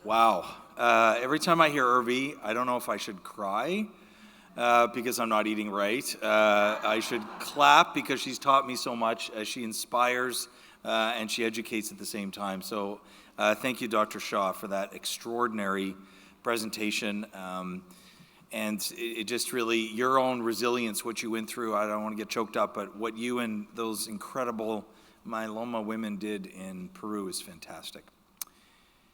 Wow. Every time I hear Irvi, I don't know if I should cry because I'm not eating right. I should clap because she's taught me so much. She inspires and she educates at the same time. So thank you, Dr. Shaw, for that extraordinary presentation. And it just really, your own resilience, what you went through, I don't want to get choked up, but what you and those incredible myeloma women did in Peru is fantastic.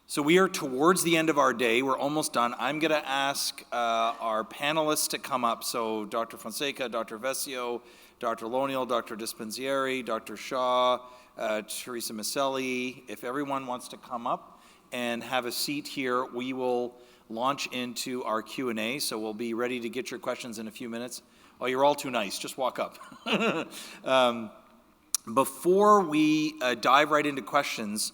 So we are towards the end of our day. We're almost done. I'm going to ask our panelists to come up. So Dr. Fonseca, Dr. Vescio, Dr. Lonial, Dr. Dispenzieri, Dr. Shaw, Teresa Maselli. If everyone wants to come up and have a seat here, we will launch into our Q&A. So we'll be ready to get your questions in a few minutes. Oh, you're all too nice. Just walk up. Before we dive right into questions,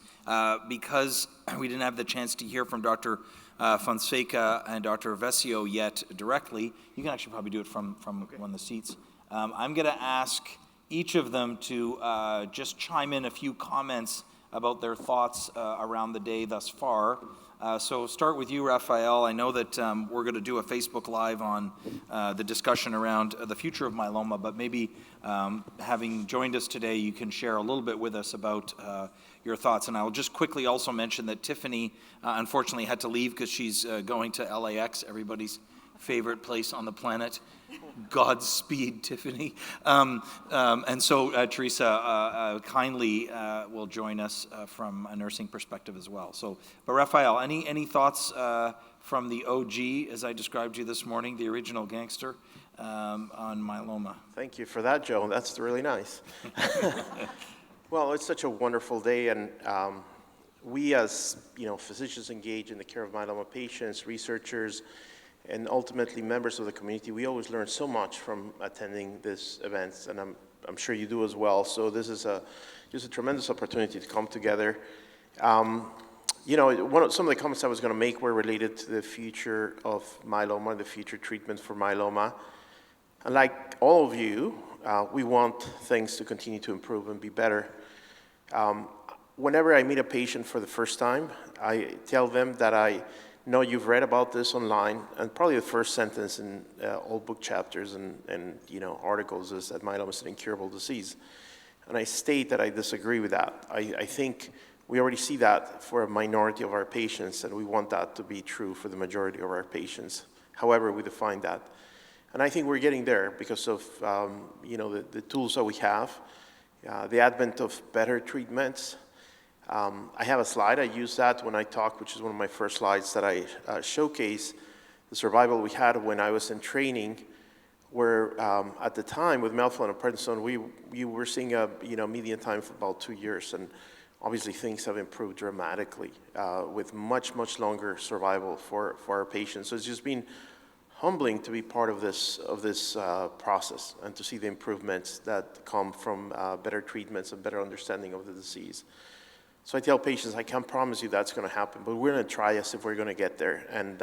because we didn't have the chance to hear from Dr. Fonseca and Dr. Vescio yet directly, you can actually probably do it from one of the seats. I'm going to ask each of them to just chime in a few comments about their thoughts around the day thus far. So start with you, Raphael. I know that we're going to do a Facebook Live on the discussion around the future of myeloma, but maybe having joined us today, you can share a little bit with us about your thoughts. And I'll just quickly also mention that Tiffany unfortunately had to leave because she's going to LAX, everybody's favorite place on the planet. Godspeed, Tiffany. And so Teresa kindly will join us from a nursing perspective as well. So, but Raphael, any thoughts from the OG, as I described you this morning, the original gangster, on myeloma? Thank you for that, Joe. That's really nice. Well, it's such a wonderful day, and we as physicians engaged in the care of myeloma patients, researchers, and ultimately members of the community, we always learn so much from attending these events, and I'm sure you do as well. So this is just a tremendous opportunity to come together. Some of the comments I was going to make were related to the future of myeloma, the future treatment for myeloma. And like all of you, we want things to continue to improve and be better. Whenever I meet a patient for the first time, I tell them that I know you've read about this online, and probably the first sentence in all book chapters and articles is that myeloma is an incurable disease. And I state that I disagree with that. I think we already see that for a minority of our patients, and we want that to be true for the majority of our patients, however we define that. And I think we're getting there because of the tools that we have, the advent of better treatments. I have a slide, I use that when I talk, which is one of my first slides that I showcase the survival we had when I was in training, where at the time with melphalan and prednisone, we were seeing a median time for about 2 years, and obviously things have improved dramatically with much longer survival for our patients. So it's just been humbling to be part of this process and to see the improvements that come from better treatments and better understanding of the disease. So I tell patients, I can't promise you that's going to happen, but we're going to try as if we're going to get there. And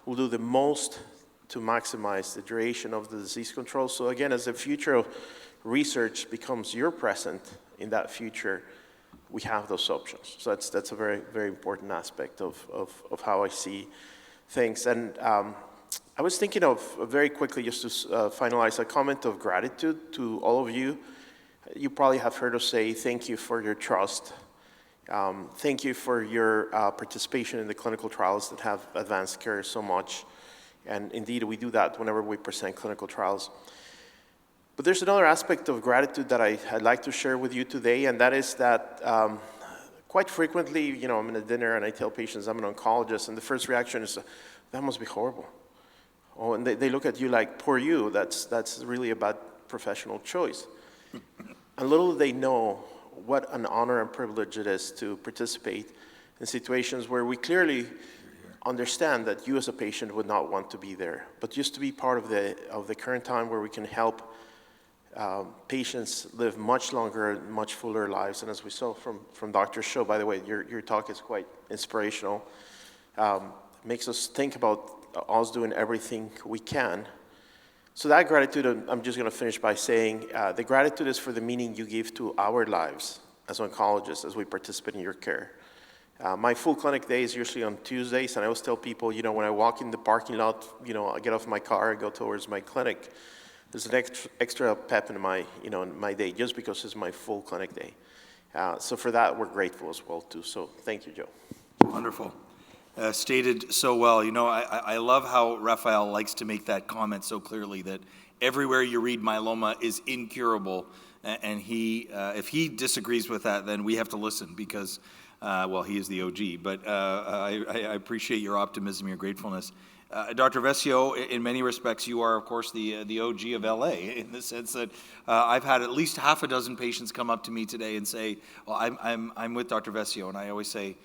we'll do the most to maximize the duration of the disease control. So again, as the future of research becomes your present in that future, we have those options. So that's a very, very important aspect of how I see things. And I was thinking of, very quickly, just to finalize, a comment of gratitude to all of you. You probably have heard us say, thank you for your trust. Thank you for your participation in the clinical trials that have advanced care so much. And indeed, we do that whenever we present clinical trials. But there's another aspect of gratitude that I'd like to share with you today, and that is that quite frequently, I'm in a dinner and I tell patients I'm an oncologist, and the first reaction is, that must be horrible. Oh, and they look at you like, poor you, that's really a bad professional choice. And little do they know what an honor and privilege it is to participate in situations where we clearly understand that you as a patient would not want to be there, but just to be part of the current time where we can help patients live much longer and much fuller lives. And as we saw from Dr. Show, by the way, your talk is quite inspirational. Makes us think about us doing everything we can. So that gratitude, I'm just going to finish by saying, the gratitude is for the meaning you give to our lives as oncologists, as we participate in your care. My full clinic day is usually on Tuesdays, and I always tell people, when I walk in the parking lot, I get off my car, I go towards my clinic. There's an extra pep in my day, just because it's my full clinic day. So for that, we're grateful as well, too. So thank you, Joe. Wonderful. Stated so well. I love how Raphael likes to make that comment so clearly, that everywhere you read myeloma is incurable. And if he disagrees with that, then we have to listen, because, he is the OG. But I appreciate your optimism, your gratefulness. Dr. Vescio, in many respects, you are, of course, the OG of LA, in the sense that I've had at least half a dozen patients come up to me today and say, well, I'm with Dr. Vescio, and I always say,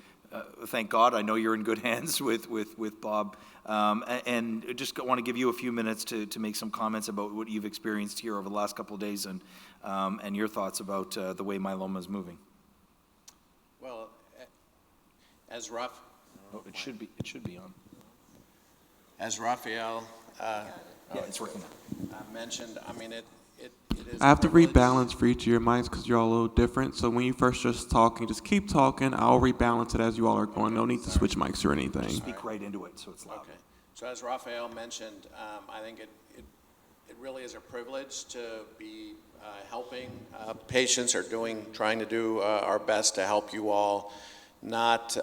thank God, I know you're in good hands with Bob. And just want to give you a few minutes to make some comments about what you've experienced here over the last couple of days, and your thoughts about the way myeloma is moving. Well, as Raph... It should be on. As Raphael It's working. mentioned, it is... I have to privilege. rebalance for each of your mics because you're all a little different. So when you first just talking, just keep talking. I'll rebalance it as you all are going. No need to switch mics or anything. Speak right into it so it's loud. Okay. So as Raphael mentioned, I think it really is a privilege to be helping patients, or trying to do our best to help you all not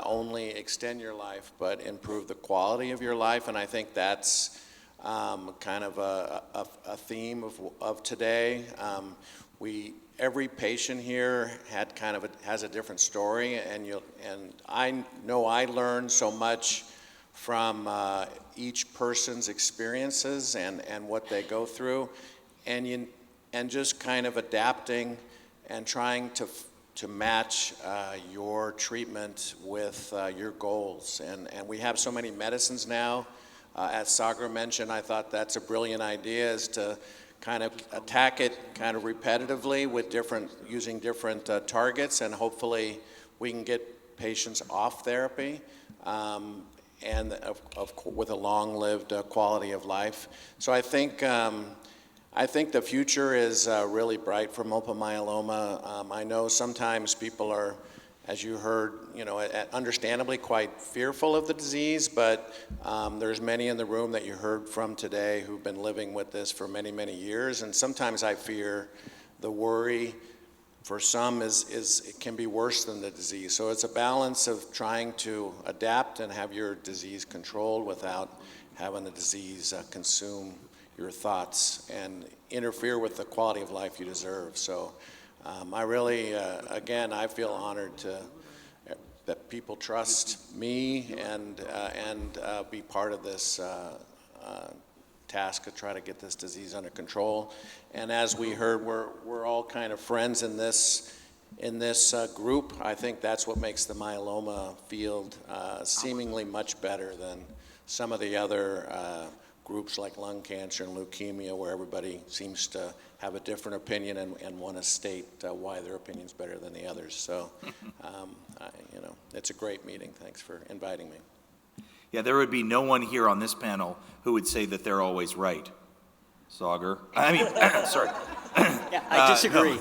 only extend your life, but improve the quality of your life. And I think that's kind of a theme of today. Every patient here has a different story, and I know I learned so much from each person's experiences and what they go through, and just kind of adapting and trying to match your treatment with your goals. And we have so many medicines now. As Sagar mentioned, I thought that's a brilliant idea, is to kind of attack it kind of repetitively with using different targets, and hopefully we can get patients off therapy, and with a long-lived quality of life. So I think the future is really bright for multiple myeloma. I know sometimes people are, as you heard, understandably quite fearful of the disease, but there's many in the room that you heard from today who've been living with this for many, many years. And sometimes I fear the worry for some it can be worse than the disease. So it's a balance of trying to adapt and have your disease controlled without having the disease consume your thoughts and interfere with the quality of life you deserve. So I really, again, I feel honored that people trust me and be part of this task to try to get this disease under control. And as we heard, we're all kind of friends in this group. I think that's what makes the myeloma field seemingly much better than some of the other groups like lung cancer and leukemia, where everybody seems to have a different opinion and want to state why their opinion's better than the others. So, it's a great meeting. Thanks for inviting me. Yeah, there would be no one here on this panel who would say that they're always right. Sagar. Sorry. Yeah, I disagree.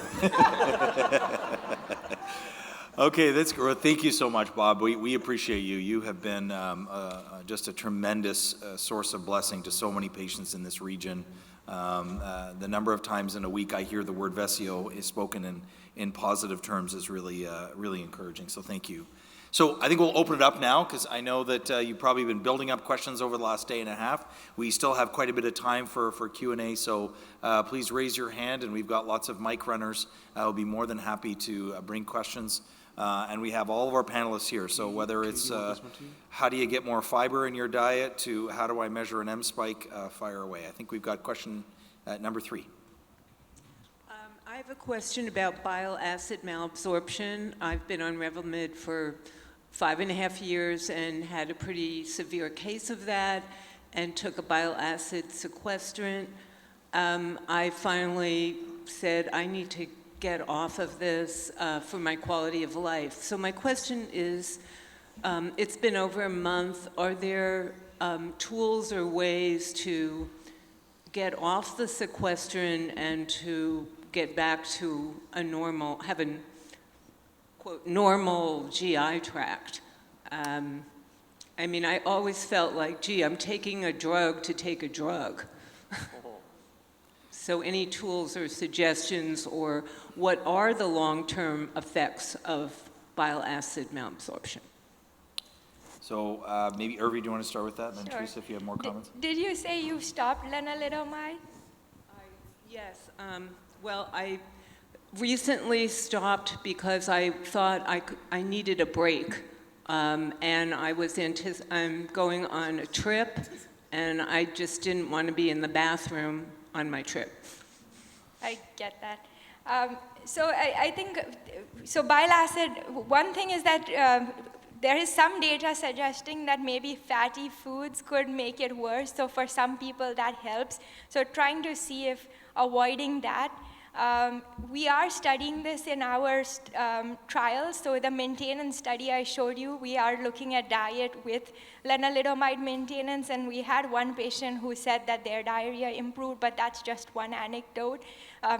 Okay, that's great. Thank you so much, Bob. We appreciate you. You have been just a tremendous source of blessing to so many patients in this region. The number of times in a week I hear the word Vescio is spoken in positive terms is really encouraging. So thank you. So I think we'll open it up now, because I know that you've probably been building up questions over the last day and a half. We still have quite a bit of time for Q&A, so please raise your hand, and we've got lots of mic runners. I'll be more than happy to bring questions. And we have all of our panelists here, so whether it's how do you get more fiber in your diet to how do I measure an M spike, fire away. I think we've got question number 3. I have a question about bile acid malabsorption. I've been on Revlimid for 5.5 years and had a pretty severe case of that, and took a bile acid sequestrant. I finally said I need to get off of this for my quality of life. So my question is, it's been over a month. Are there tools or ways to get off the sequestrant and to get back to have a quote, normal GI tract. I mean, I always felt like, gee, I'm taking a drug to take a drug. So any tools or suggestions, or what are the long-term effects of bile acid malabsorption? So maybe Irvi, do you want to start with that? And then Sure. Teresa, if you have more comments. Did you say you stopped lenalidomide? Yes, well, I recently stopped because I thought I needed a break. And I was I'm going on a trip, and I just didn't want to be in the bathroom on my trip. I get that. So I think, so bile acid, one thing is that there is some data suggesting that maybe fatty foods could make it worse. So for some people that helps. So trying to see if avoiding that. We are studying this in our trials. So the maintenance study I showed you, we are looking at diet with lenalidomide maintenance, and we had one patient who said that their diarrhea improved, but that's just one anecdote.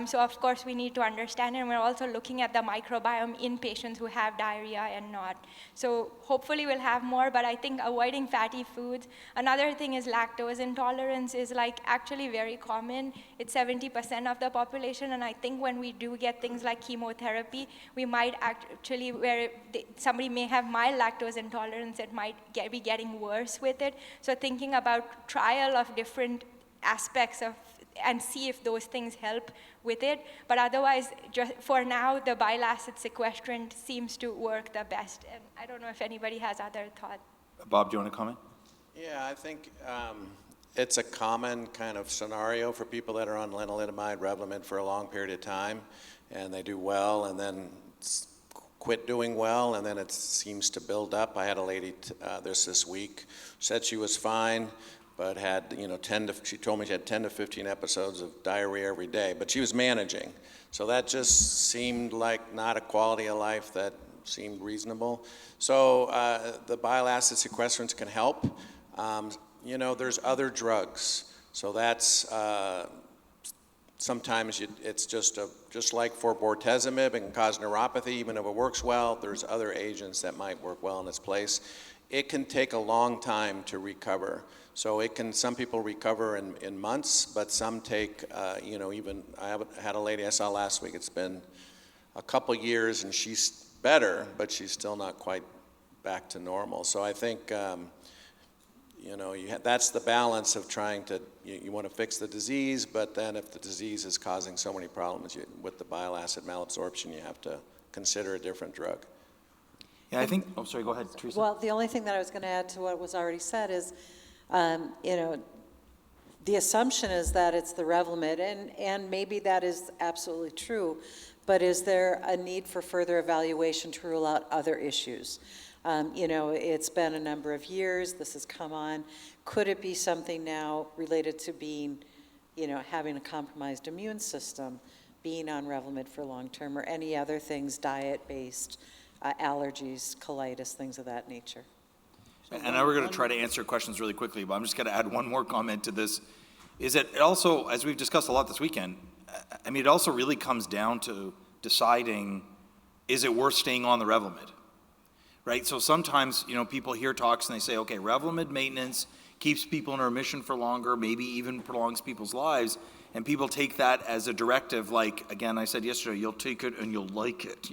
So of course we need to understand, and we're also looking at the microbiome in patients who have diarrhea and not. So hopefully we'll have more, but I think avoiding fatty foods. Another thing is lactose intolerance is like actually very common. It's 70% of the population, and I think when we do get things like chemotherapy, we might actually, somebody may have mild lactose intolerance, it might be getting worse with it. So thinking about trial of different aspects of, and see if those things help with it. But otherwise, just for now, the bile acid sequestrant seems to work the best. And I don't know if anybody has other thoughts. Bob, do you want to comment? Yeah, I think it's a common kind of scenario for people that are on lenalidomide, Revlimid for a long period of time, and they do well, and then quit doing well, and then it seems to build up. I had a lady this week, said she was fine, but had, she told me she had 10 to 15 episodes of diarrhea every day, but she was managing. So that just seemed like not a quality of life that seemed reasonable. So the bile acid sequestrants can help. There's other drugs. So that's, sometimes it's just like for bortezomib, it can cause neuropathy, even if it works well. There's other agents that might work well in its place. It can take a long time to recover. So some people recover in months, but some take, even, I had a lady I saw last week, it's been a couple years and she's better, but she's still not quite back to normal. So I think, that's the balance of trying to, you want to fix the disease, but then if the disease is causing so many problems with the bile acid malabsorption, you have to consider a different drug. Yeah, I think, oh, sorry, go ahead, Teresa. Well, the only thing that I was going to add to what was already said is, the assumption is that it's the Revlimid, and maybe that is absolutely true, but is there a need for further evaluation to rule out other issues? It's been a number of years, this has come on. Could it be something now related to being, having a compromised immune system, being on Revlimid for long term, or any other things, diet-based, allergies, colitis, things of that nature? And now we're going to try to answer questions really quickly, but I'm just going to add one more comment to this, is that it also, as we've discussed a lot this weekend, it also really comes down to deciding, is it worth staying on the Revlimid, right? So sometimes, people hear talks and they say, okay, Revlimid maintenance keeps people in remission for longer, maybe even prolongs people's lives, and people take that as a directive, like, again, I said yesterday, you'll take it and you'll like it,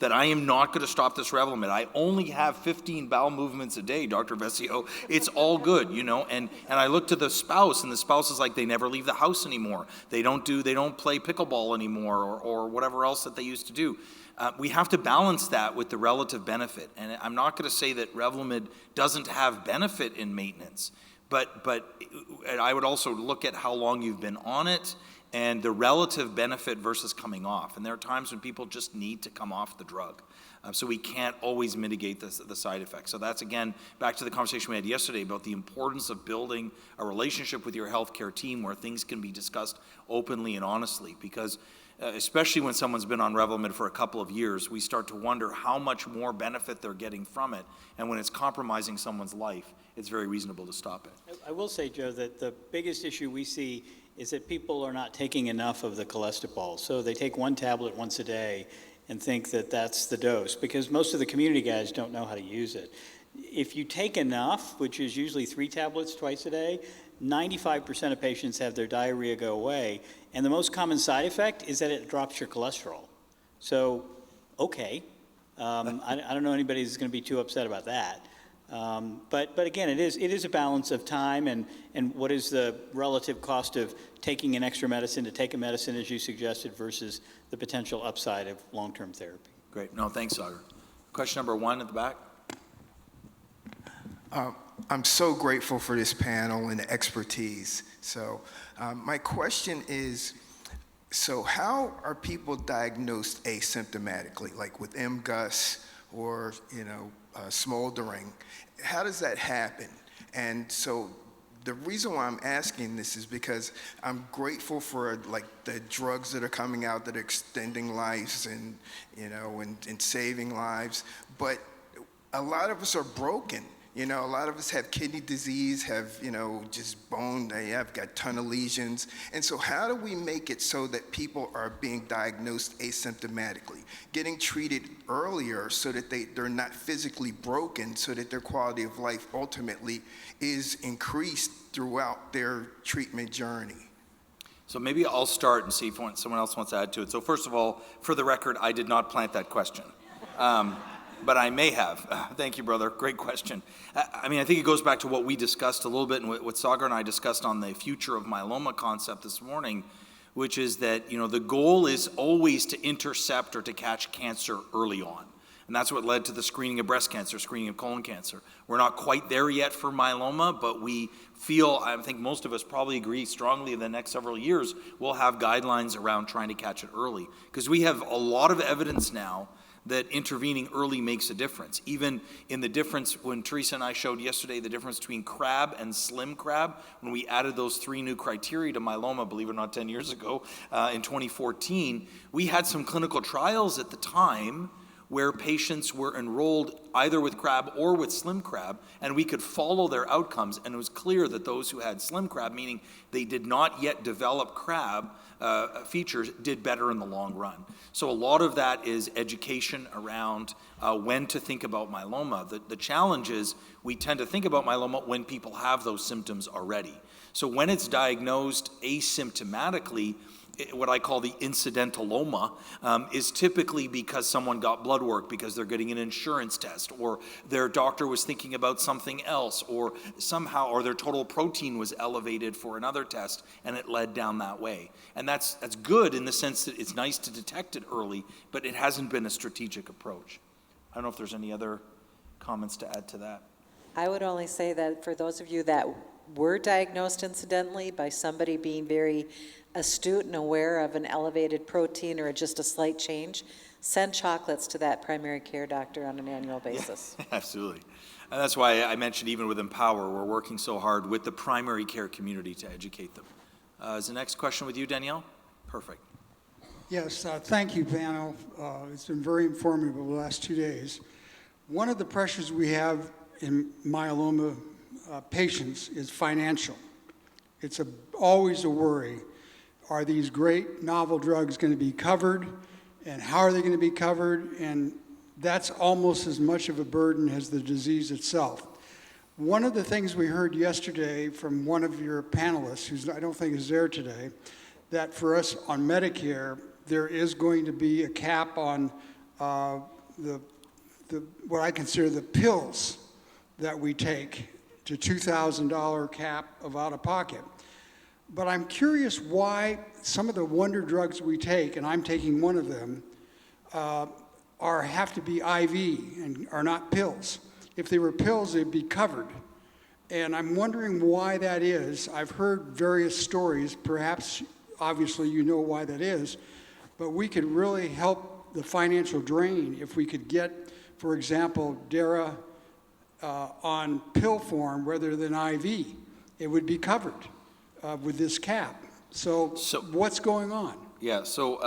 that I am not going to stop this Revlimid. I only have 15 bowel movements a day, Dr. Vessio. It's all good, and I look to the spouse, and the spouse is like, they never leave the house anymore. They don't play pickleball anymore, or whatever else that they used to do. We have to balance that with the relative benefit. And I'm not going to say that Revlimid doesn't have benefit in maintenance, but I would also look at how long you've been on it and the relative benefit versus coming off. And there are times when people just need to come off the drug. So we can't always mitigate the side effects. So that's, again, back to the conversation we had yesterday about the importance of building a relationship with your healthcare team where things can be discussed openly and honestly, because especially when someone's been on Revlimid for a couple of years, we start to wonder how much more benefit they're getting from it. And when it's compromising someone's life, it's very reasonable to stop it. I will say, Joe, that the biggest issue we see is that people are not taking enough of the cholesterol. So they take one tablet once a day, and think that that's the dose, because most of the community guys don't know how to use it. If you take enough, which is usually 3 tablets twice a day, 95% of patients have their diarrhea go away, and the most common side effect is that it drops your cholesterol. So, okay, I don't know anybody who's going to be too upset about that. But again, it is a balance of time and what is the relative cost of taking an extra medicine to take a medicine, as you suggested, versus the potential upside of long-term therapy. Great. No, thanks, Sagar. Question number 1 at the back. I'm so grateful for this panel and the expertise. So my question is, so how are people diagnosed asymptomatically, like with MGUS or, smoldering? How does that happen? And so the reason why I'm asking this is because I'm grateful for like the drugs that are coming out that are extending lives and, and saving lives. But a lot of us are broken. A lot of us have kidney disease, have, just bone, they have got a ton of lesions. And so how do we make it so that people are being diagnosed asymptomatically, getting treated earlier so that they're not physically broken, so that their quality of life ultimately is increased throughout their treatment journey? So maybe I'll start and see if someone else wants to add to it. So first of all, for the record, I did not plant that question. But I may have. Thank you, brother. Great question. I think it goes back to what we discussed a little bit and what Sagar and I discussed on the future of myeloma concept this morning, which is that, the goal is always to intercept or to catch cancer early on. And that's what led to the screening of breast cancer, screening of colon cancer. We're not quite there yet for myeloma, but we feel, I think most of us probably agree strongly in the next several years, we'll have guidelines around trying to catch it early. Because we have a lot of evidence now that intervening early makes a difference. Even in the difference, when Teresa and I showed yesterday the difference between crab and slim crab, when we added those 3 new criteria to myeloma, believe it or not, 10 years ago, in 2014, we had some clinical trials at the time where patients were enrolled either with crab or with slim crab, and we could follow their outcomes, and it was clear that those who had slim crab, meaning they did not yet develop crab features, did better in the long run. So a lot of that is education around when to think about myeloma. The challenge is we tend to think about myeloma when people have those symptoms already. So when it's diagnosed asymptomatically, what I call the incidentalloma, is typically because someone got blood work, because they're getting an insurance test, or their doctor was thinking about something else, or somehow, or their total protein was elevated for another test, and it led down that way. And that's good in the sense that it's nice to detect it early, but it hasn't been a strategic approach. I don't know if there's any other comments to add to that. I would only say that for those of you that were diagnosed incidentally by somebody being very astute and aware of an elevated protein or just a slight change, send chocolates to that primary care doctor on an annual basis. Yeah, absolutely. And that's why I mentioned even with Empower, we're working so hard with the primary care community to educate them. Is the next question with you, Danielle? Perfect. Yes, thank you, panel. It's been very informative over the last 2 days. One of the pressures we have in myeloma patients is financial. It's always a worry. Are these great novel drugs going to be covered, and how are they going to be covered? And that's almost as much of a burden as the disease itself. One of the things we heard yesterday from one of your panelists, who I don't think is there today, that for us on Medicare, there is going to be a cap on what I consider the pills that we take, to $2,000 cap of out-of-pocket. But I'm curious why some of the wonder drugs we take, and I'm taking one of them, have to be IV and are not pills. If they were pills, they'd be covered. And I'm wondering why that is. I've heard various stories, perhaps, obviously you know why that is, but we could really help the financial drain if we could get, for example, Dara on pill form rather than IV. It would be covered with this cap. So what's going on? Yeah, so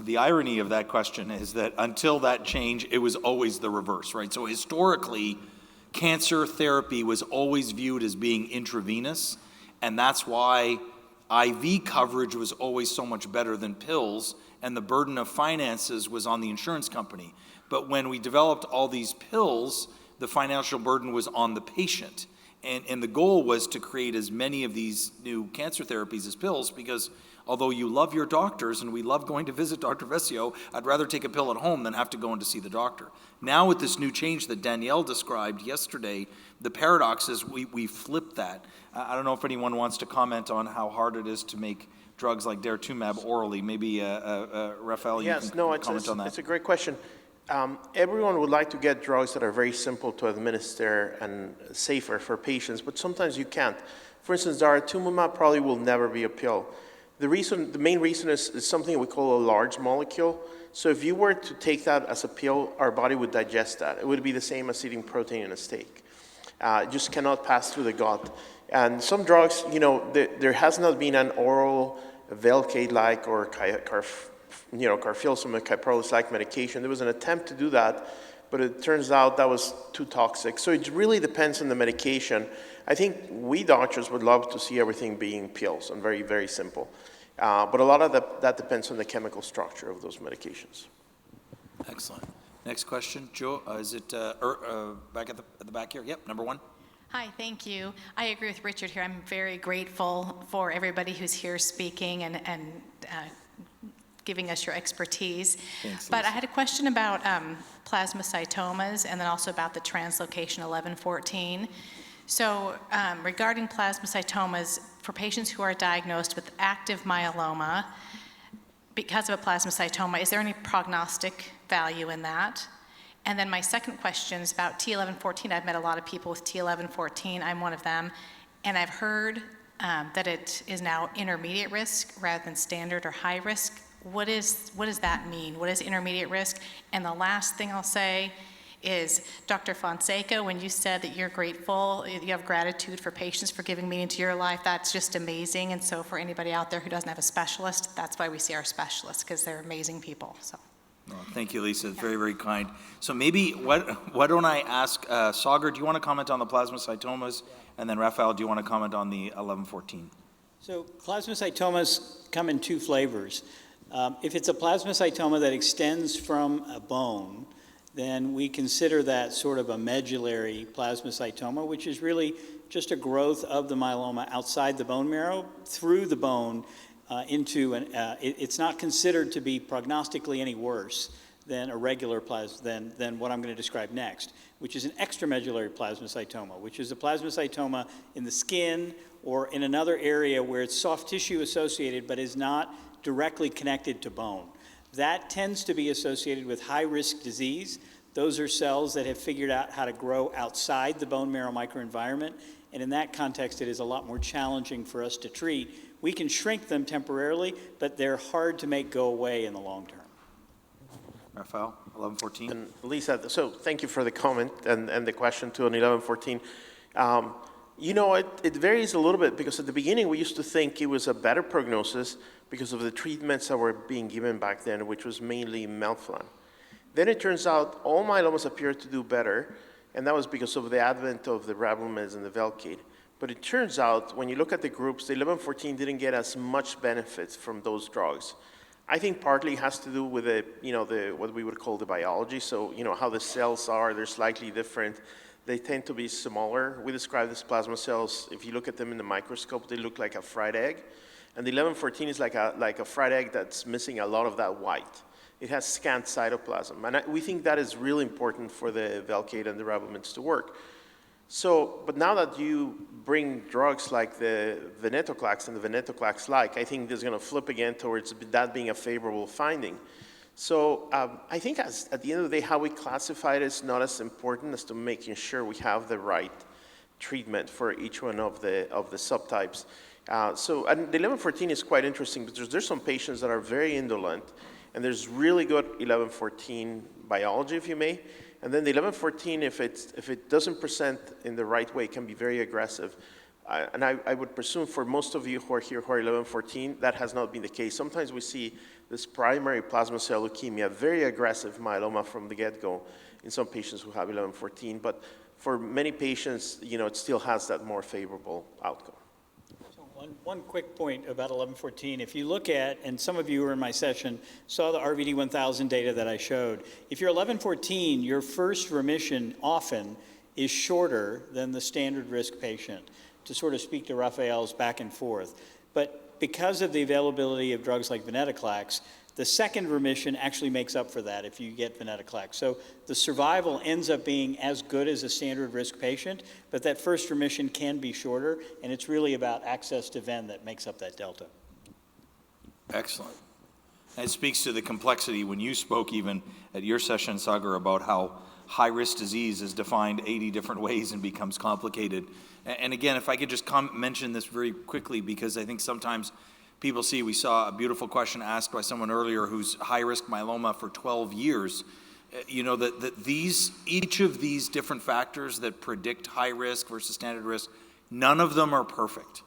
the irony of that question is that until that change, it was always the reverse, right? So historically, cancer therapy was always viewed as being intravenous, and that's why IV coverage was always so much better than pills, and the burden of finances was on the insurance company. But when we developed all these pills, the financial burden was on the patient. And the goal was to create as many of these new cancer therapies as pills, because although you love your doctors, and we love going to visit Dr. Vesio, I'd rather take a pill at home than have to go in to see the doctor. Now with this new change that Danielle described yesterday, the paradox is we flip that. I don't know if anyone wants to comment on how hard it is to make drugs like Daratumumab orally. Maybe Rafael, you can comment on that. It's a great question. Everyone would like to get drugs that are very simple to administer and safer for patients, but sometimes you can't. For instance, Daratumumab probably will never be a pill. The main reason is something we call a large molecule. So if you were to take that as a pill, our body would digest that. It would be the same as eating protein in a steak. It just cannot pass through the gut. And some drugs, there has not been an oral Velcade-like or carfilzomib, Kyprolis-like medication. There was an attempt to do that, but it turns out that was too toxic. So it really depends on the medication. I think we doctors would love to see everything being pills and very, very simple. But a lot of that depends on the chemical structure of those medications. Excellent. Next question, Joe, is it back at the back here? Yep, number one. Hi, thank you. I agree with Richard here. I'm very grateful for everybody who's here speaking and giving us your expertise. Thanks, but Lisa. I had a question about plasmacytomas and then also about the translocation 1114. So regarding plasmacytomas, for patients who are diagnosed with active myeloma, because of a plasmacytoma, is there any prognostic value in that? And then my second question is about T1114. I've met a lot of people with T1114. I'm one of them. And I've heard that it is now intermediate risk rather than standard or high risk. What does that mean? What is intermediate risk? And the last thing I'll say is, Dr. Fonseca, when you said that you're grateful, you have gratitude for patients for giving meaning to your life, that's just amazing. And so for anybody out there who doesn't have a specialist, that's why we see our specialists, because they're amazing people. So. Well, thank you, Lisa. It's very, very kind. So maybe, why don't I ask, Sagar, do you want to comment on the plasmacytomas? And then Rafael, do you want to comment on the 1114? So plasmacytomas come in two flavors. If it's a plasmacytoma that extends from a bone, then we consider that sort of a medullary plasmacytoma, which is really just a growth of the myeloma outside the bone marrow through the bone into an, it's not considered to be prognostically any worse than a regular than what I'm going to describe next, which is an extramedullary plasmacytoma, which is a plasmacytoma in the skin or in another area where it's soft tissue associated but is not directly connected to bone. That tends to be associated with high-risk disease. Those are cells that have figured out how to grow outside the bone marrow microenvironment, and in that context, it is a lot more challenging for us to treat. We can shrink them temporarily, but they're hard to make go away in the long term. Rafael, 1114. And Lisa, so thank you for the comment and the question too on 1114. It varies a little bit because at the beginning we used to think it was a better prognosis because of the treatments that were being given back then, which was mainly melphalan. Then it turns out all myelomas appear to do better, and that was because of the advent of the regimens and the Velcade. But it turns out, when you look at the groups, the 1114 didn't get as much benefit from those drugs. I think partly has to do with what we would call the biology. So, how the cells are, they're slightly different. They tend to be smaller. We describe these plasma cells, if you look at them in the microscope, they look like a fried egg. And the 1114 is like a fried egg that's missing a lot of that white. It has scant cytoplasm. And we think that is really important for the Velcade and the regimens to work. So, but now that you bring drugs like the venetoclax and the venetoclax-like, I think this is going to flip again towards that being a favorable finding. So I think at the end of the day, how we classify it is not as important as to making sure we have the right treatment for each one of the subtypes. And the 1114 is quite interesting because there's some patients that are very indolent, and there's really good 1114 biology, if you may. And then the 1114, if it doesn't present in the right way, can be very aggressive. And I would presume for most of you who are here who are 1114, that has not been the case. Sometimes we see this primary plasma cell leukemia, very aggressive myeloma from the get-go in some patients who have 1114. But for many patients, it still has that more favorable outcome. So One quick point about 1114. If you look at, and some of you who were in my session saw the RVD 1000 data that I showed, if you're 1114, your first remission often is shorter than the standard risk patient, to sort of speak to Raphael's back and forth. But because of the availability of drugs like venetoclax, the second remission actually makes up for that if you get venetoclax. So the survival ends up being as good as a standard risk patient, but that first remission can be shorter, and it's really about access to ven that makes up that delta. Excellent. And it speaks to the complexity when you spoke even at your session, Sagar, about how high-risk disease is defined 80 different ways and becomes complicated. And again, if I could just mention this very quickly, because I think sometimes people see, we saw a beautiful question asked by someone earlier who's high-risk myeloma for 12 years. You know, that each of these different factors that predict high risk versus standard risk, none of them are perfect.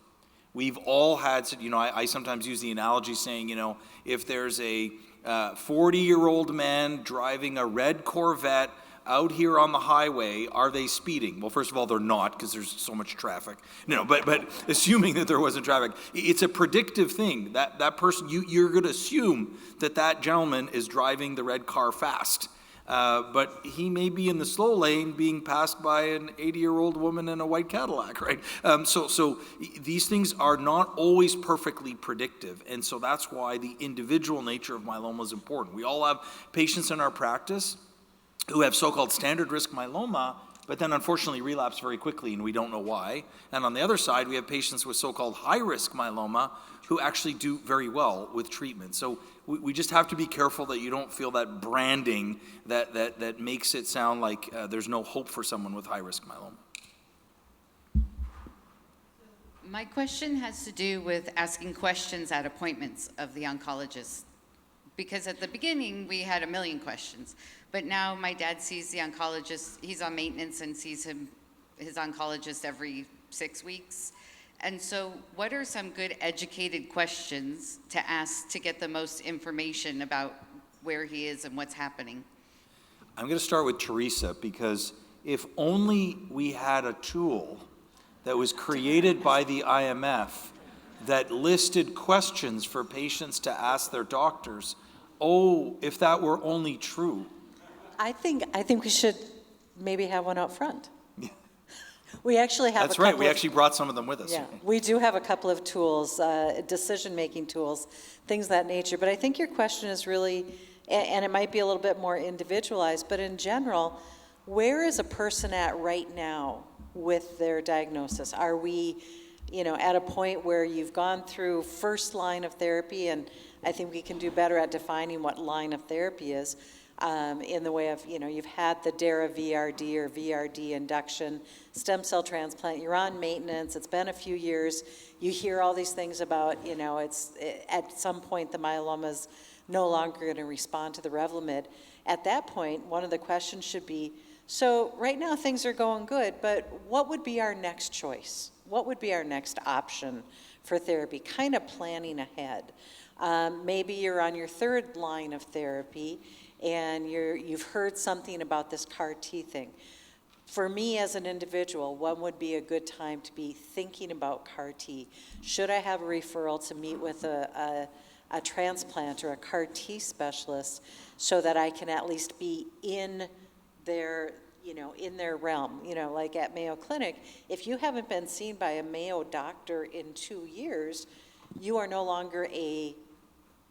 We've all had, you know, I sometimes use the analogy saying, you know, if there's a 40-year-old man driving a red Corvette out here on the highway, are they speeding? Well, first of all, they're not, because there's so much traffic. No, but assuming that there wasn't traffic, it's a predictive thing. That person, you're going to assume that gentleman is driving the red car fast. But he may be in the slow lane being passed by an 80-year-old woman in a white Cadillac, right? So these things are not always perfectly predictive, and so that's why the individual nature of myeloma is important. We all have patients in our practice who have so-called standard risk myeloma, but then unfortunately relapse very quickly and we don't know why. And on the other side, we have patients with so-called high-risk myeloma who actually do very well with treatment. So we just have to be careful that you don't feel that branding that makes it sound like there's no hope for someone with high-risk myeloma. My question has to do with asking questions at appointments of the oncologist. Because at the beginning, we had 1 million questions. But now my dad sees the oncologist, he's on maintenance and sees his oncologist every 6 weeks. And so what are some good educated questions to ask to get the most information about where he is and what's happening? I'm going to start with Teresa, because if only we had a tool that was created by the IMF that listed questions for patients to ask their doctors, oh, if that were only true. I think we should maybe have one out front. Yeah. We actually have That's right. We actually brought some of them with us. Yeah, we do have a couple of tools, decision-making tools, things of that nature. But I think your question is really, and it might be a little bit more individualized, but in general, where is a person at right now with their diagnosis? Are we, you know, at a point where you've gone through first line of therapy, and I think we can do better at defining what line of therapy is, in the way of, you know, you've had the Dara VRD or VRD induction, stem cell transplant, you're on maintenance, it's been a few years, you hear all these things about, you know, at some point the myeloma is no longer going to respond to the Revlimid. At that point, one of the questions should be, so right now things are going good, but what would be our next choice? What would be our next option for therapy? Kind of planning ahead. Maybe you're on your third line of therapy and you've heard something about this CAR T thing. For me as an individual, when would be a good time to be thinking about CAR T? Should I have a referral to meet with a transplant or a CAR T specialist so that I can at least be in their, you know, in their realm? You know, like at Mayo Clinic, if you haven't been seen by a Mayo doctor in 2 years, you are no longer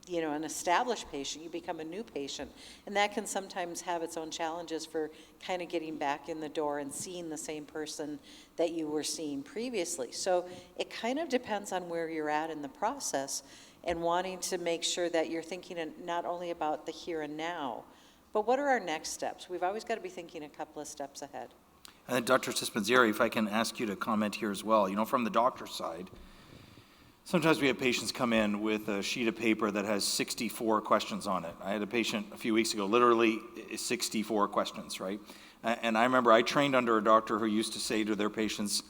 an established patient, you become a new patient. And that can sometimes have its own challenges for kind of getting back in the door and seeing the same person that you were seeing previously. So it kind of depends on where you're at in the process and wanting to make sure that you're thinking not only about the here and now, but what are our next steps? We've always got to be thinking a couple of steps ahead. And Dr. Cispanzieri, if I can ask you to comment here as well, you know, from the doctor's side, sometimes we have patients come in with a sheet of paper that has 64 questions on it. I had a patient a few weeks ago, literally 64 questions, right? And I remember I trained under a doctor who used to say to their patients,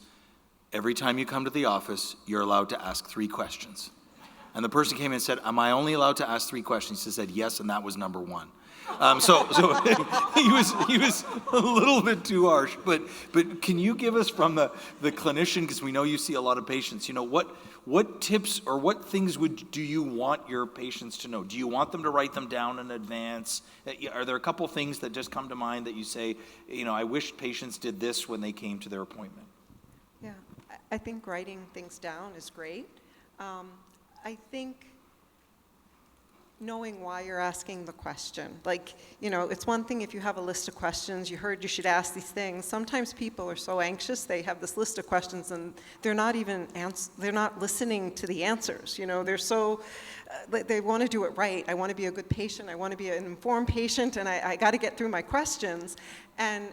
every time you come to the office, you're allowed to ask 3 questions. And the person came in and said, am I only allowed to ask 3 questions? He said, yes, and that was number 1. So he was a little bit too harsh. But can you give us from the clinician, because we know you see a lot of patients, what tips or what things do you want your patients to know? Do you want them to write them down in advance? Are there a couple things that just come to mind that you say, I wish patients did this when they came to their appointment? Yeah, I think writing things down is great. I think knowing why you're asking the question. Like, it's one thing if you have a list of questions, you heard you should ask these things. Sometimes people are so anxious, they have this list of questions and they're not listening to the answers. They're so, they want to do it right. I want to be a good patient. I want to be an informed patient, and I got to get through my questions. And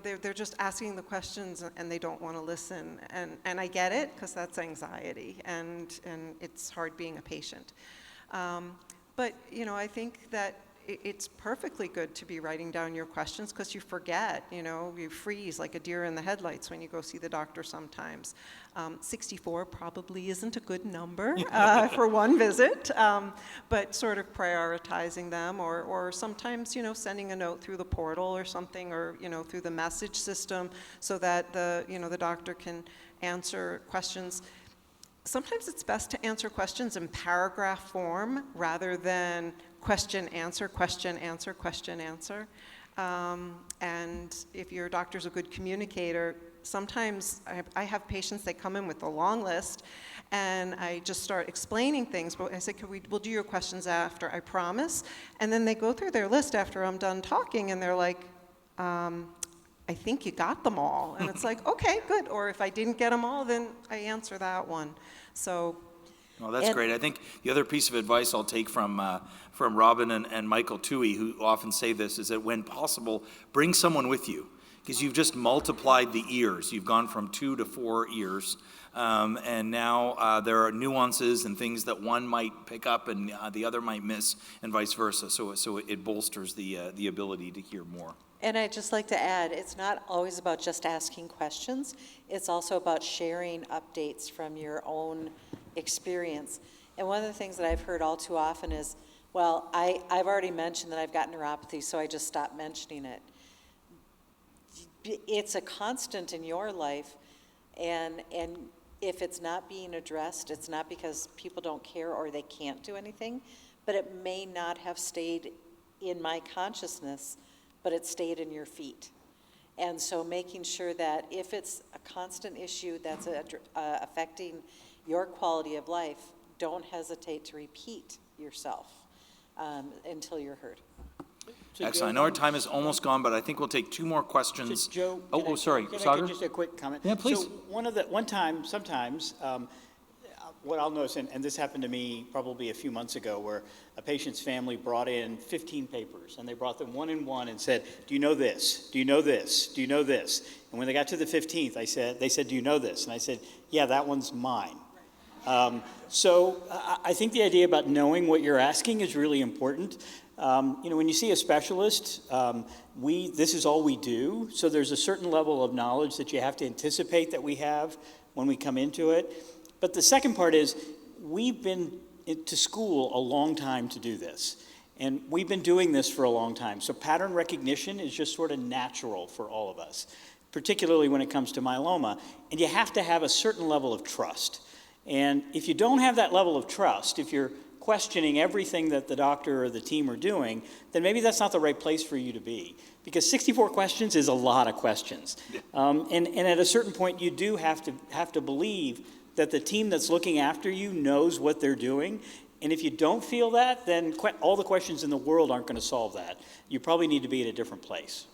they're just asking the questions and they don't want to listen. And I get it, because that's anxiety, and it's hard being a patient. But I think that it's perfectly good to be writing down your questions, because you forget, you freeze like a deer in the headlights when you go see the doctor sometimes. 64 probably isn't a good number for one visit, but sort of prioritizing them, or sometimes, sending a note through the portal or something, or, through the message system, so that the doctor can answer questions. Sometimes it's best to answer questions in paragraph form rather than question, answer, question, answer, question, answer. And if your doctor's a good communicator, sometimes I have patients, they come in with a long list, and I just start explaining things. But I say, we'll do your questions after, I promise. And then they go through their list after I'm done talking, and they're like, I think you got them all. And it's like, okay, good. Or if I didn't get them all, then I answer that one. So. Well, that's great. I think the other piece of advice I'll take from Robin and Michael Toohey, who often say this, is that when possible, bring someone with you, because you've just multiplied the ears. You've gone from 2 to 4 ears. And now there are nuances and things that one might pick up and the other might miss, and vice versa. So it bolsters the ability to hear more. And I'd just like to add, it's not always about just asking questions. It's also about sharing updates from your own experience. And one of the things that I've heard all too often is, well, I've already mentioned that I've got neuropathy, so I just stopped mentioning it. It's a constant in your life, and if it's not being addressed, it's not because people don't care or they can't do anything, but it may not have stayed in my consciousness, but it stayed in your feet. And so making sure that if it's a constant issue that's affecting your quality of life, don't hesitate to repeat yourself until you're heard. So Excellent. I know our time is almost gone, but I think we'll take 2 more questions. Joe, sorry, can I Sagar? get just a quick comment? Yeah, please. So sometimes, what I'll notice, and this happened to me probably a few months ago, where a patient's family brought in 15 papers, and they brought them one in one and said, do you know this? Do you know this? Do you know this? And when they got to the 15th, they said, do you know this? And I said, yeah, that one's mine. So I think the idea about knowing what you're asking is really important. When you see a specialist, this is all we do. So there's a certain level of knowledge that you have to anticipate that we have when we come into it. But the second part is, we've been to school a long time to do this. And we've been doing this for a long time. So pattern recognition is just sort of natural for all of us, particularly when it comes to myeloma. And you have to have a certain level of trust. And if you don't have that level of trust, if you're questioning everything that the doctor or the team are doing, then maybe that's not the right place for you to be. Because 64 questions is a lot of questions. And at a certain point, you do have to believe that the team that's looking after you knows what they're doing. And if you don't feel that, then all the questions in the world aren't going to solve that. You probably need to be at a different place.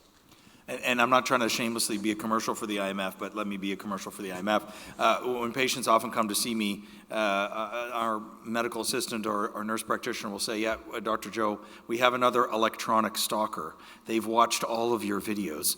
And I'm not trying to shamelessly be a commercial for the IMF, but let me be a commercial for the IMF. When patients often come to see me, our medical assistant or nurse practitioner will say, yeah, Dr. Joe, we have another electronic stalker. They've watched all of your videos.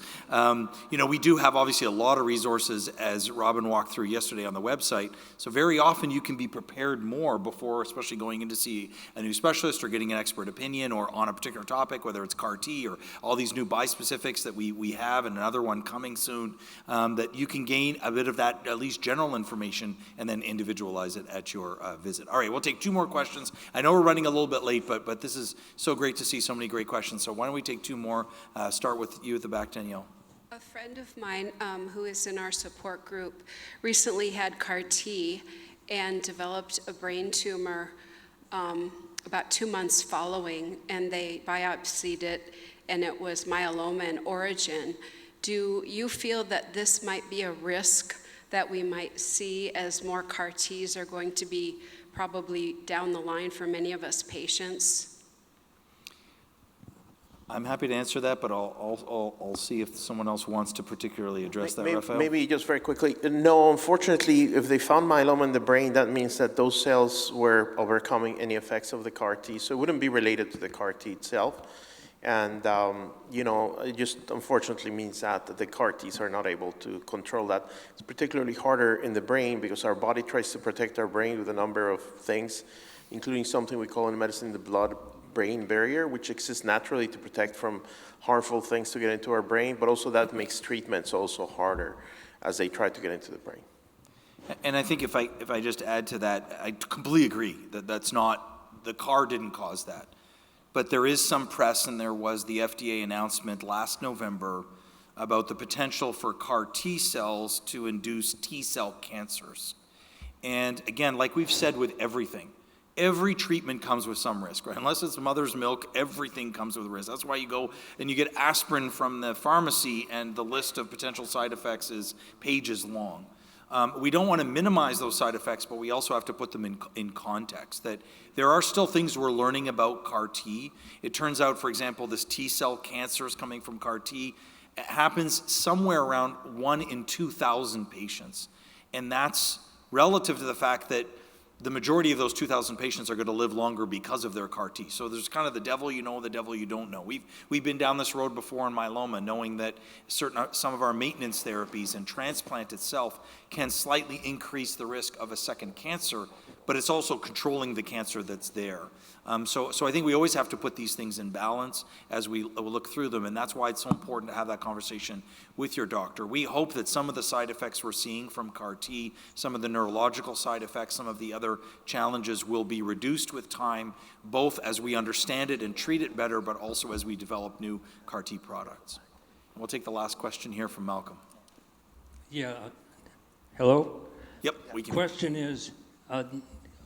We do have obviously a lot of resources, as Robin walked through yesterday on the website. So very often you can be prepared more before, especially going in to see a new specialist or getting an expert opinion or on a particular topic, whether it's CAR T or all these new bispecifics that we we have and another one coming soon, that you can gain a bit of that, at least general information, and then individualize it at your visit. All right, we'll take 2 more questions. I know we're running a little bit late, but this is so great to see so many great questions. So why don't we take 2 more? Start with you at the back, Danielle. A friend of mine who is in our support group recently had CAR T and developed a brain tumor about 2 months following, and they biopsied it, and it was myeloma in origin. Do you feel that this might be a risk that we might see as more CAR Ts are going to be probably down the line for many of us patients? I'm happy to answer that, but I'll see if someone else wants to particularly address that, Raphael. Maybe just very quickly. No, unfortunately, if they found myeloma in the brain, that means that those cells were overcoming any effects of the CAR T, so it wouldn't be related to the CAR T itself. And, it just unfortunately means that the CAR Ts are not able to control that. It's particularly harder in the brain because our body tries to protect our brain with a number of things, including something we call in medicine the blood-brain barrier, which exists naturally to protect from harmful things to get into our brain, but also that makes treatments also harder as they try to get into the brain. And I think if I just add to that, I completely agree that that's not, the CAR didn't cause that. But there is some press, and there was the FDA announcement last November about the potential for CAR T cells to induce T cell cancers. And again, like we've said with everything, every treatment comes with some risk, right? Unless it's mother's milk, everything comes with risk. That's why you go and you get aspirin from the pharmacy, and the list of potential side effects is pages long. We don't want to minimize those side effects, but we also have to put them in context, that there are still things we're learning about CAR T. It turns out, for example, this T cell cancers coming from CAR T happens somewhere around 1 in 2,000 patients. And that's relative to the fact that the majority of those 2,000 patients are going to live longer because of their CAR T. So there's kind of the devil you know, the devil you don't know. We've been down this road before in myeloma, knowing that some of our maintenance therapies and transplant itself can slightly increase the risk of a second cancer, but it's also controlling the cancer that's there. So I think we always have to put these things in balance as we look through them, and that's why it's so important to have that conversation with your doctor. We hope that some of the side effects we're seeing from CAR T, some of the neurological side effects, some of the other challenges will be reduced with time, both as we understand it and treat it better, but also as we develop new CAR T products. And we'll take the last question here from Malcolm. Yeah. Hello? Yep, we can. Question is,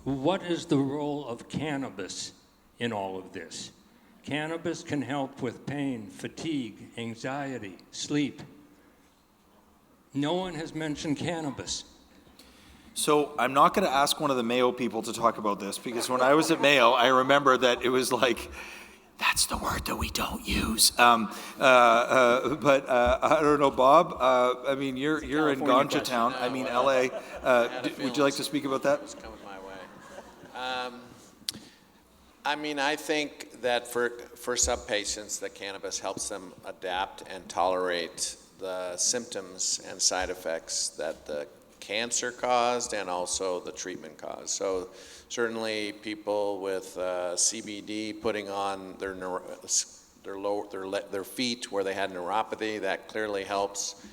what is the role of cannabis in all of this? Cannabis can help with pain, fatigue, anxiety, sleep. No one has mentioned cannabis. So I'm not going to ask one of the Mayo people to talk about this, because when I was at Mayo, I remember that it was like, that's the word that we don't use. But I don't know, Bob. I mean, you're in Ganja Town. I mean, LA. Would you like to speak about that? It's coming my way. I mean, I think that for some patients, that cannabis helps them adapt and tolerate the symptoms and side effects that the cancer caused and also the treatment caused. So certainly people with CBD putting on their feet where they had neuropathy, that clearly helps.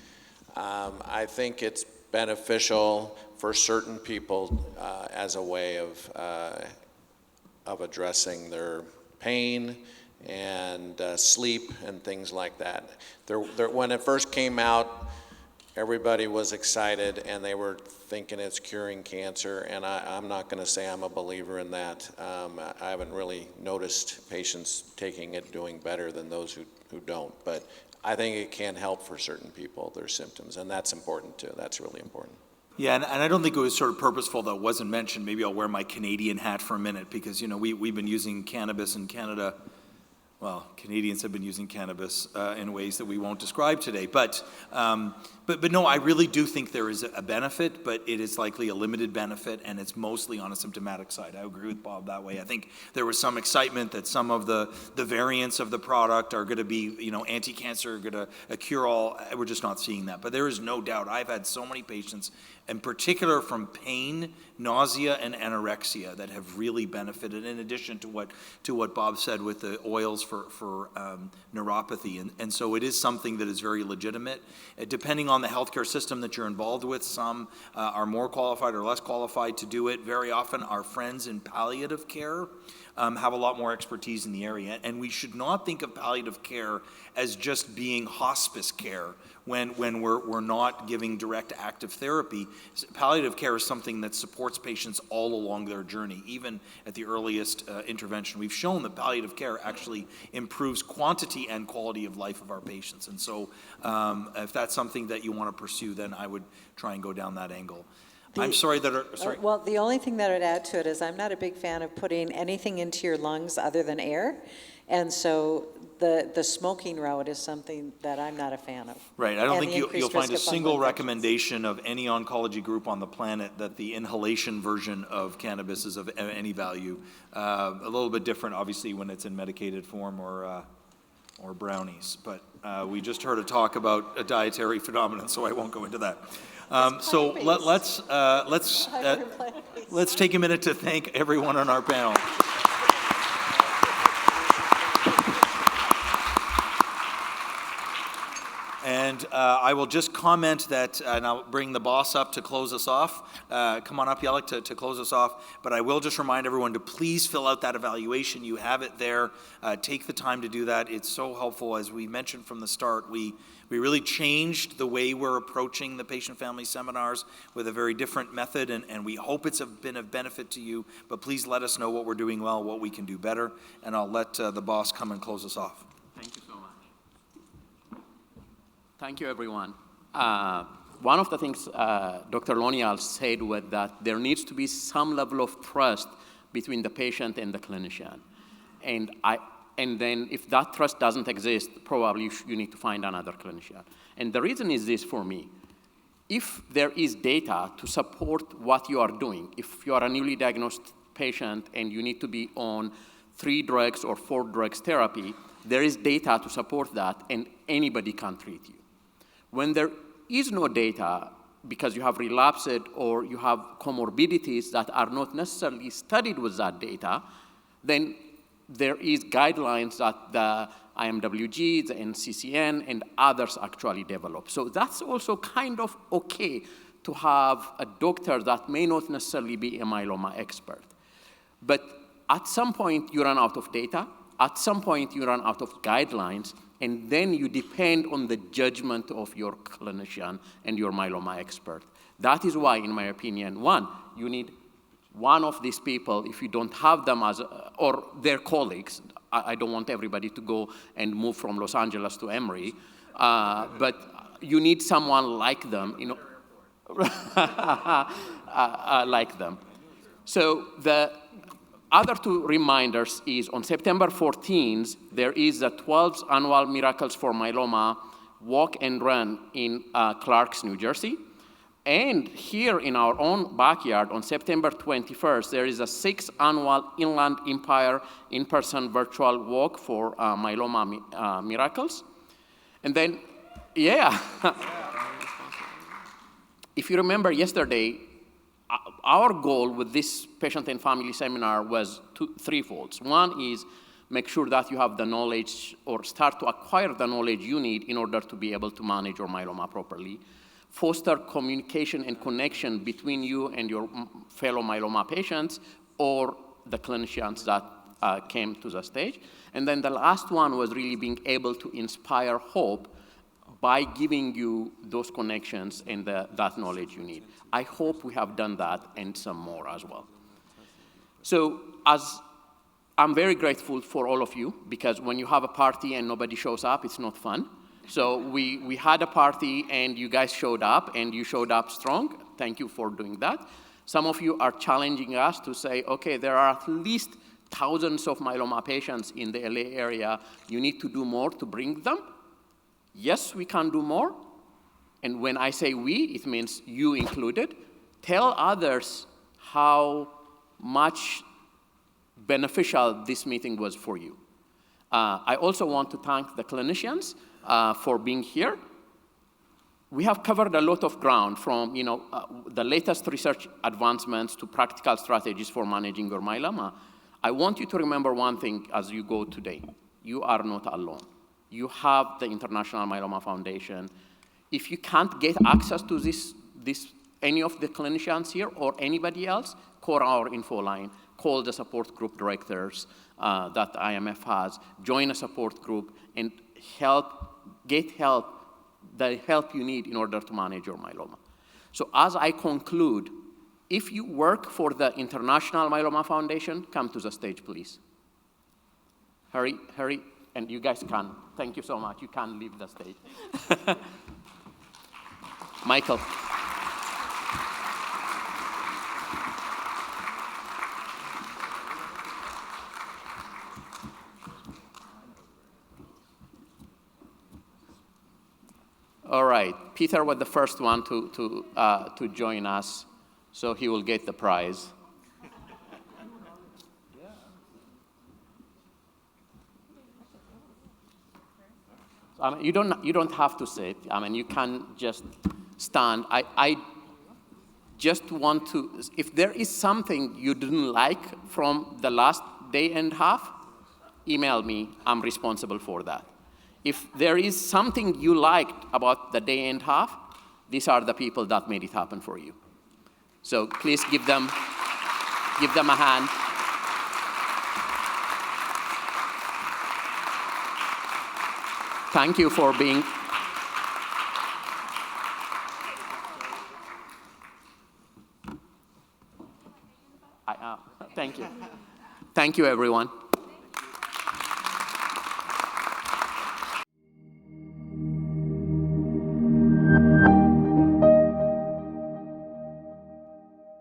I think it's beneficial for certain people as a way of addressing their pain and sleep and things like that. When it first came out, everybody was excited and they were thinking it's curing cancer, and I'm not going to say I'm a believer in that. I haven't really noticed patients taking it doing better than those who don't, but I think it can help for certain people, their symptoms, and that's important too. That's really important. Yeah, and I don't think it was sort of purposeful that it wasn't mentioned. Maybe I'll wear my Canadian hat for a minute, because, you know, we've been using cannabis in Canada. Well, Canadians have been using cannabis in ways that we won't describe today. But no, I really do think there is a benefit, but it is likely a limited benefit, and it's mostly on a symptomatic side. I agree with Bob that way. I think there was some excitement that some of the variants of the product are going to be, you know, anti-cancer, going to cure all. We're just not seeing that. But there is no doubt. I've had so many patients, in particular from pain, nausea, and anorexia, that have really benefited, in addition to what Bob said with the oils for neuropathy. And so it is something that is very legitimate. Depending on the healthcare system that you're involved with, some are more qualified or less qualified to do it. Very often our friends in palliative care have a lot more expertise in the area. And we should not think of palliative care as just being hospice care when we're not giving direct active therapy. Palliative care is something that supports patients all along their journey, even at the earliest intervention. We've shown that palliative care actually improves quantity and quality of life of our patients. And so if that's something that you want to pursue, then I would try and go down that angle. I'm sorry that, sorry. Well, the only thing that I'd add to it is I'm not a big fan of putting anything into your lungs other than air. And so the smoking route is something that I'm not a fan of. Right, I don't And think the you'll increased find a risk of fungal single infections. recommendation of any oncology group on the planet that the inhalation version of cannabis is of any value. A little bit different, obviously, when it's in medicated form or brownies. But we just heard a talk about a dietary phenomenon, so I won't go into that. So let's take a minute to thank everyone on our panel. And I will just comment that, and I'll bring the boss up to close us off. Come on up, Yelik, to close us off. But I will just remind everyone to please fill out that evaluation. You have it there. Take the time to do that. It's so helpful. As we mentioned from the start, we really changed the way we're approaching the patient-family seminars with a very different method, and we hope it's been of benefit to you. But please let us know what we're doing well, what we can do better, and I'll let the boss come and close us off. Thank you so much. Thank you, everyone. One of the things Dr. Lonial said was that there needs to be some level of trust between the patient and the clinician. And then if that trust doesn't exist, probably you need to find another clinician. And the reason is this for me. If there is data to support what you are doing, if you are a newly diagnosed patient and you need to be on 3 drugs or 4 drugs therapy, there is data to support that, and anybody can treat you. When there is no data because you have relapsed or you have comorbidities that are not necessarily studied with that data, then there is guidelines that the IMWG, the NCCN, and others actually develop. So that's also kind of okay to have a doctor that may not necessarily be a myeloma expert. But at some point, you run out of data. At some point, you run out of guidelines, and then you depend on the judgment of your clinician and your myeloma expert. That is why, in my opinion, one, you need one of these people, if you don't have them or their colleagues. I don't want everybody to go and move from Los Angeles to Emory, but you need someone like them, you know, like them. So the other 2 reminders is on September 14th, there is the 12th annual Miracles for Myeloma walk and run in Clarks, New Jersey. And here in our own backyard on September 21st, there is a 6th annual Inland Empire in-person virtual walk for myeloma miracles. And then, yeah. If you remember yesterday, our goal with this patient and family seminar was threefold. One is make sure that you have the knowledge or start to acquire the knowledge you need in order to be able to manage your myeloma properly. Foster communication and connection between you and your fellow myeloma patients or the clinicians that came to the stage. And then the last one was really being able to inspire hope by giving you those connections and that knowledge you need. I hope we have done that and some more as well. So I'm very grateful for all of you, because when you have a party and nobody shows up, it's not fun. So we had a party and you guys showed up, and you showed up strong. Thank you for doing that. Some of you are challenging us to say, okay, there are at least thousands of myeloma patients in the LA area. You need to do more to bring them. Yes, we can do more. And when I say we, it means you included. Tell others how much beneficial this meeting was for you. I also want to thank the clinicians for being here. We have covered a lot of ground, from the latest research advancements to practical strategies for managing your myeloma. I want you to remember one thing as you go today. you are not alone. You have the International Myeloma Foundation. If you can't get access to any of the clinicians here or anybody else, call our info line, call the support group directors that IMF has, join a support group, and get help, the help you need in order to manage your myeloma. So as I conclude, if you work for the International Myeloma Foundation, come to the stage, please. Hurry, and you guys can. Thank you so much. You can leave the stage. Michael. All right, Peter was the first one to join us, so he will get the prize. You don't have to sit. You can just stand. I just want to, if there is something you didn't like from the last day and a half, email me. I'm responsible for that. If there is something you liked about the day and a half, these are the people that made it happen for you. So please give them a hand. Thank you for being. Thank you. Thank you, everyone.